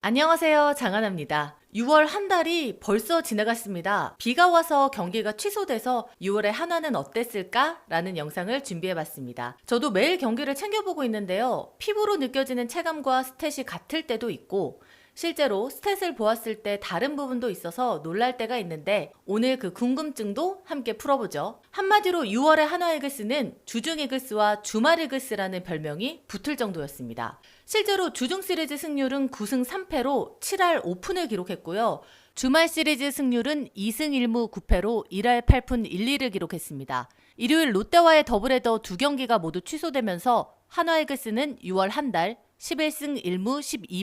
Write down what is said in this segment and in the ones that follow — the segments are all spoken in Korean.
안녕하세요. 장하나입니다. 6월 한 달이 벌써 지나갔습니다. 비가 와서 경기가 취소돼서 6월에 한화는 어땠을까? 라는 영상을 준비해봤습니다. 저도 매일 경기를 챙겨보고 있는데요. 피부로 느껴지는 체감과 스탯이 같을 때도 있고 실제로 스탯을 보았을 때 다른 부분도 있어서 놀랄 때가 있는데 오늘 그 궁금증도 함께 풀어보죠. 한마디로 6월의 한화 이글스는 주중 이글스와 주말 이글스라는 별명이 붙을 정도였습니다. 실제로 주중 시리즈 승률은 9승 3패로 7할 5푼을 기록했고요. 주말 시리즈 승률은 2승 1무 9패로 1할 8푼 1리를 기록했습니다. 일요일 롯데와의 더블헤더 두 경기가 모두 취소되면서 한화 이글스는 6월 한 달 11승 1무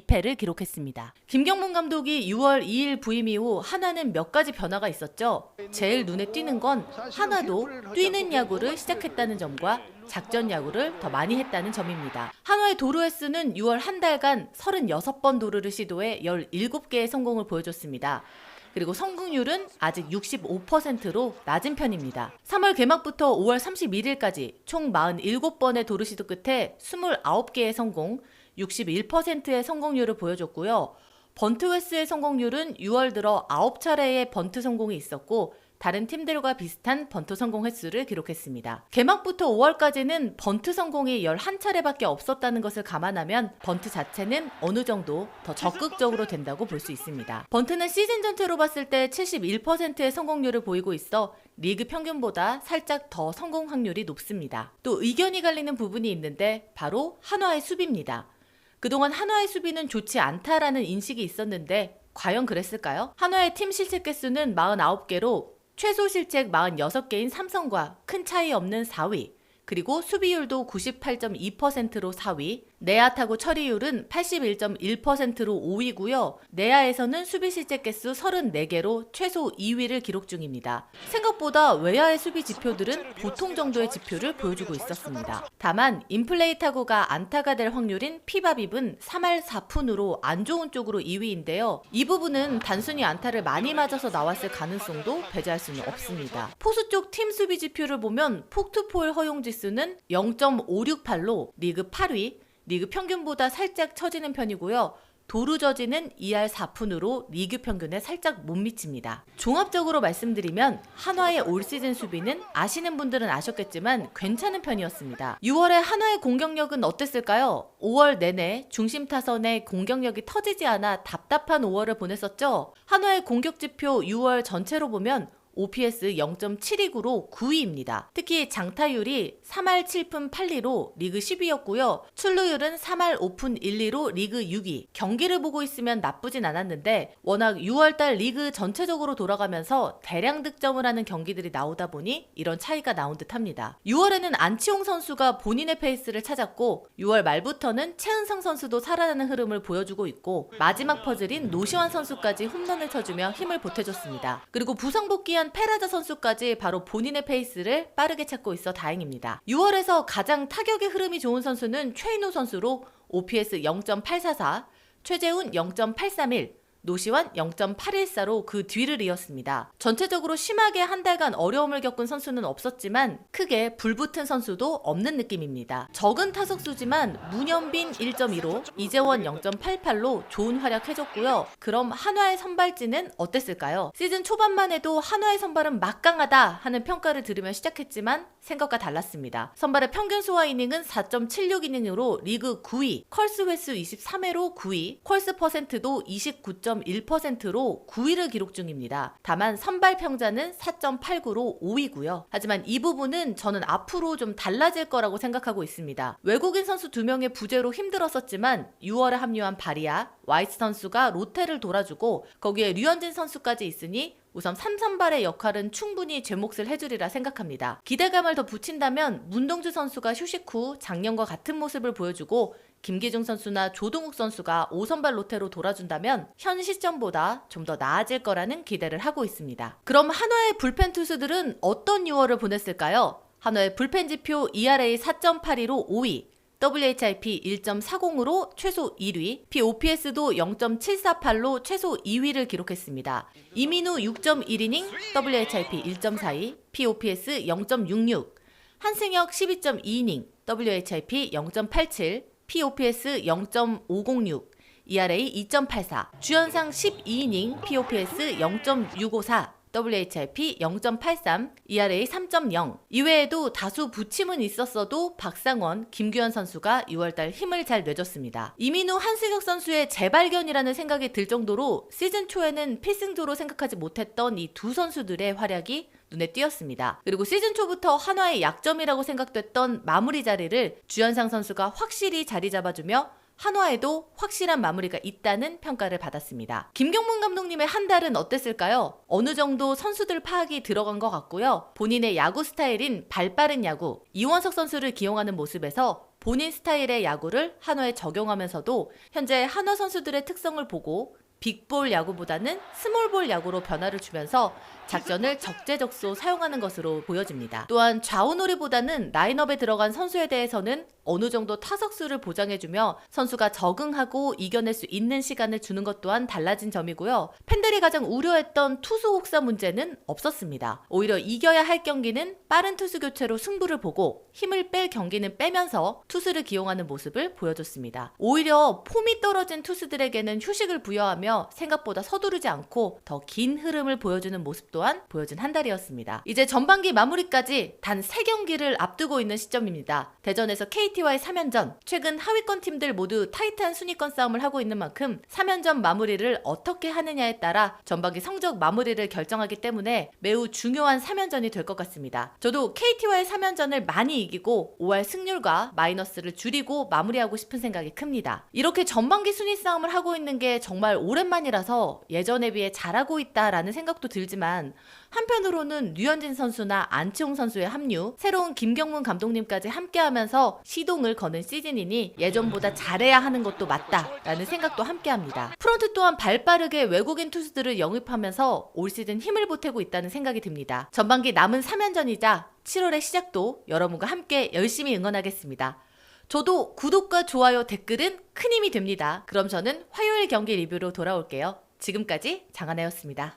12패를 기록했습니다. 김경문 감독이 6월 2일 부임 이후 한화는 몇 가지 변화가 있었죠. 제일 눈에 띄는 건 한화도 뛰는 야구를 시작했다는 점과 작전 야구를 더 많이 했다는 점입니다. 한화의 도루 횟수는 6월 한 달간 36번 도루를 시도해 17개의 성공을 보여줬습니다. 그리고 성공률은 아직 65%로 낮은 편입니다. 3월 개막부터 5월 31일까지 총 47번의 도루 시도 끝에 29개의 성공, 61%의 성공률을 보여줬고요. 번트 횟수의 성공률은 6월 들어 9차례의 번트 성공이 있었고 다른 팀들과 비슷한 번트 성공 횟수를 기록했습니다. 개막부터 5월까지는 번트 성공이 11차례밖에 없었다는 것을 감안하면 번트 자체는 어느 정도 더 적극적으로 된다고 볼 수 있습니다. 번트는 시즌 전체로 봤을 때 71%의 성공률을 보이고 있어 리그 평균보다 살짝 더 성공 확률이 높습니다. 또 의견이 갈리는 부분이 있는데 바로 한화의 수비입니다. 그동안 한화의 수비는 좋지 않다라는 인식이 있었는데 과연 그랬을까요? 한화의 팀 실책 개수는 49개로 최소 실책 46개인 삼성과 큰 차이 없는 4위, 그리고 수비율도 98.2%로 4위, 내야 타구 처리율은 81.1%로 5위고요. 내야에서는 수비 실책 개수 34개로 최소 2위를 기록 중입니다. 생각보다 외야의 수비 지표들은 보통 정도의 지표를 보여주고 있었습니다. 다만 인플레이 타구가 안타가 될 확률인 피바빕은 3할 4푼으로 안 좋은 쪽으로 2위인데요. 이 부분은 단순히 안타를 많이 맞아서 나왔을 가능성도 배제할 수는 없습니다. 포수 쪽 팀 수비 지표를 보면 폭투포울 허용 지수는 0.568로 리그 8위, 리그 평균보다 살짝 처지는 편이고요. 도루 저지는 2할 4푼으로 리그 평균에 살짝 못 미칩니다. 종합적으로 말씀드리면 한화의 올 시즌 수비는 아시는 분들은 아셨겠지만 괜찮은 편이었습니다. 6월에 한화의 공격력은 어땠을까요? 5월 내내 중심 타선의 공격력이 터지지 않아 답답한 5월을 보냈었죠. 한화의 공격 지표 6월 전체로 보면 OPS 0.729로 9위입니다. 특히 장타율이 3할 7푼 8리로 리그 10위였고요. 출루율은 3할 5푼 1리로 리그 6위. 경기를 보고 있으면 나쁘진 않았는데 워낙 6월달 리그 전체적으로 돌아가면서 대량 득점을 하는 경기들이 나오다 보니 이런 차이가 나온 듯합니다. 6월에는 안치홍 선수가 본인의 페이스를 찾았고 6월 말부터는 최은성 선수도 살아나는 흐름을 보여주고 있고 마지막 퍼즐인 노시환 선수까지 홈런을 쳐주며 힘을 보태줬습니다. 그리고 부상 복귀한 페라자 선수까지 바로 본인의 페이스를 빠르게 찾고 있어 다행입니다. 6월에서 가장 타격의 흐름이 좋은 선수는 최인호 선수로 OPS 0.844, 최재훈 0.831, 노시환 0.814로 그 뒤를 이었습니다. 전체적으로 심하게 한 달간 어려움을 겪은 선수는 없었지만 크게 불붙은 선수도 없는 느낌입니다. 적은 타석수지만 문현빈 1.15, 이재원 0.88로 좋은 활약 해줬고요. 그럼 한화의 선발진은 어땠을까요? 시즌 초반만 해도 한화의 선발은 막강하다 하는 평가를 들으며 시작했지만 생각과 달랐습니다. 선발의 평균 소화 이닝은 4.76이닝으로 리그 9위, 컬스 횟수 23회로 9위, 컬스 퍼센트도 29.1%로 9위를 기록 중입니다. 다만 선발 평자는 4.89로 5위고요. 하지만 이 부분은 저는 앞으로 좀 달라질 거라고 생각하고 있습니다. 외국인 선수 2명의 부재로 힘들었었지만 6월에 합류한 바리아, 와이스 선수가 롯데를 돌아주고 거기에 류현진 선수까지 있으니 우선 3선발의 역할은 충분히 제 몫을 해주리라 생각합니다. 기대감을 더 붙인다면 문동주 선수가 휴식 후 작년과 같은 모습을 보여주고 김기중 선수나 조동욱 선수가 5선발 로테로 돌아준다면 현 시점보다 좀 더 나아질 거라는 기대를 하고 있습니다. 그럼 한화의 불펜 투수들은 어떤 6월을 보냈을까요? 한화의 불펜 지표 ERA 4.82로 5위, WHIP 1.40으로 최소 1위, POPS도 0.748로 최소 2위를 기록했습니다. 이민우 6.1이닝, WHIP 1.42, POPS 0.66, 한승혁 12.2이닝, WHIP 0.87, POPS 0.506, ERA 2.84, 주연상 12이닝, POPS 0.654, WHIP 0.83, ERA 3.0. 이외에도 다수 부침은 있었어도 박상원, 김규현 선수가 6월달 힘을 잘 내줬습니다. 이민우, 한승혁 선수의 재발견이라는 생각이 들 정도로 시즌 초에는 필승조로 생각하지 못했던 이 두 선수들의 활약이 눈에 띄었습니다. 그리고 시즌 초부터 한화의 약점이라고 생각됐던 마무리 자리를 주연상 선수가 확실히 자리 잡아주며 한화에도 확실한 마무리가 있다는 평가를 받았습니다. 김경문 감독님의 한 달은 어땠을까요? 어느 정도 선수들 파악이 들어간 것 같고요. 본인의 야구 스타일인 발빠른 야구, 이원석 선수를 기용하는 모습에서 본인 스타일의 야구를 한화에 적용하면서도 현재 한화 선수들의 특성을 보고 빅볼 야구보다는 스몰볼 야구로 변화를 주면서 작전을 적재적소 사용하는 것으로 보여집니다. 또한 좌우놀이보다는 라인업에 들어간 선수에 대해서는 어느 정도 타석수를 보장해주며 선수가 적응하고 이겨낼 수 있는 시간을 주는 것 또한 달라진 점이고요. 팬들이 가장 우려했던 투수 혹사 문제는 없었습니다. 오히려 이겨야 할 경기는 빠른 투수 교체로 승부를 보고 힘을 뺄 경기는 빼면서 투수를 기용하는 모습을 보여줬습니다. 오히려 폼이 떨어진 투수들에게는 휴식을 부여하며 생각보다 서두르지 않고 더 긴 흐름을 보여주는 모습 또한 보여준 한 달이었습니다. 이제 전반기 마무리까지 단 3경기를 앞두고 있는 시점입니다. 대전에서 KT와의 3연전, 최근 하위권 팀들 모두 타이트한 순위권 싸움을 하고 있는 만큼 3연전 마무리를 어떻게 하느냐에 따라 전반기 성적 마무리를 결정하기 때문에 매우 중요한 3연전이 될 것 같습니다. 저도 KT와의 3연전을 많이 이기고 5할 승률과 마이너스를 줄이고 마무리하고 싶은 생각이 큽니다. 이렇게 전반기 순위 싸움을 하고 있는 게 정말 오랜만이라서 예전에 비해 잘하고 있다라는 생각도 들지만 한편으로는 류현진 선수나 안치홍 선수의 합류, 새로운 김경문 감독님까지 함께하면서 시동을 거는 시즌이니 예전보다 잘해야 하는 것도 맞다라는 생각도 함께합니다. 프런트 또한 발빠르게 외국인 투수들을 영입하면서 올 시즌 힘을 보태고 있다는 생각이 듭니다. 전반기 남은 3연전이자 7월의 시작도 여러분과 함께 열심히 응원하겠습니다. 저도 구독과 좋아요, 댓글은 큰 힘이 됩니다. 그럼 저는 화요일 경기 리뷰로 돌아올게요. 지금까지 장하나였습니다.